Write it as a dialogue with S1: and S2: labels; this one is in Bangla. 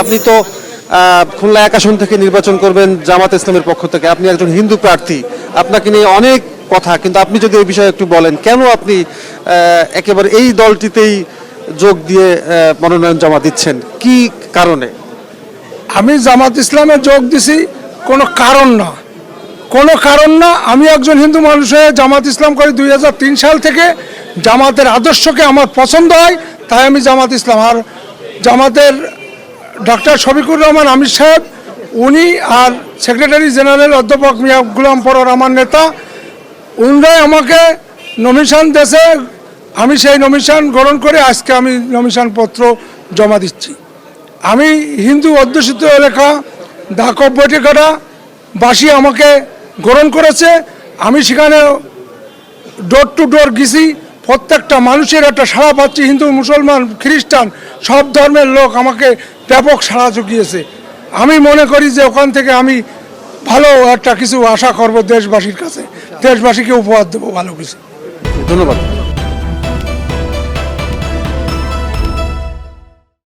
S1: আপনি তো খুলনা 1 আসন থেকে নির্বাচন করবেন জামাত ইসলামের পক্ষ থেকে, আপনি একজন হিন্দু প্রার্থী, আপনাকে নিয়ে অনেক কথা, কিন্তু আপনি যদি এই বিষয়ে একটু বলেন কেন আপনি একেবারে এই দলটিতেই যোগ দিয়ে মনোনয়ন জমা দিচ্ছেন, কি কারণে?
S2: আমি জামাত ইসলামে যোগ দিছি কোনো কারণ না, কোনো কারণ না। আমি একজন হিন্দু মানুষ হয়ে জামাত ইসলাম করি 2003 সাল থেকে। জামাতের আদর্শকে আমার পছন্দ হয়, তাই আমি জামাত ইসলাম। আর জামাতের ডক্টর শফিকুর রহমান আমির সাহেব উনি আর সেক্রেটারি জেনারেল অধ্যাপক মিয়া গুলাম পরর আমার নেতা, উনরাই আমাকে নমিশন দিয়েছে। আমি সেই নমিশন গ্রহণ করে আজকে আমি নমিশন পত্র জমা দিচ্ছি। আমি হিন্দু অধ্যুষিত এলাকা দাকব বৈঠকাটা বাসী আমাকে গ্রহণ করেছে। আমি সেখানে ডোর টু ডোর গেছি, প্রত্যেকটা মানুষের একটা সাড়া পাচ্ছি। হিন্দু, মুসলমান, খ্রিস্টান সব ধর্মের লোক আমাকে ব্যাপক সাড়া জুগিয়েছে। আমি মনে করি যে ওখান থেকে আমি ভালো একটা কিছু আশা করব দেশবাসীর কাছে, দেশবাসীকে উপহার দেবো ভালো কিছু।
S1: ধন্যবাদ।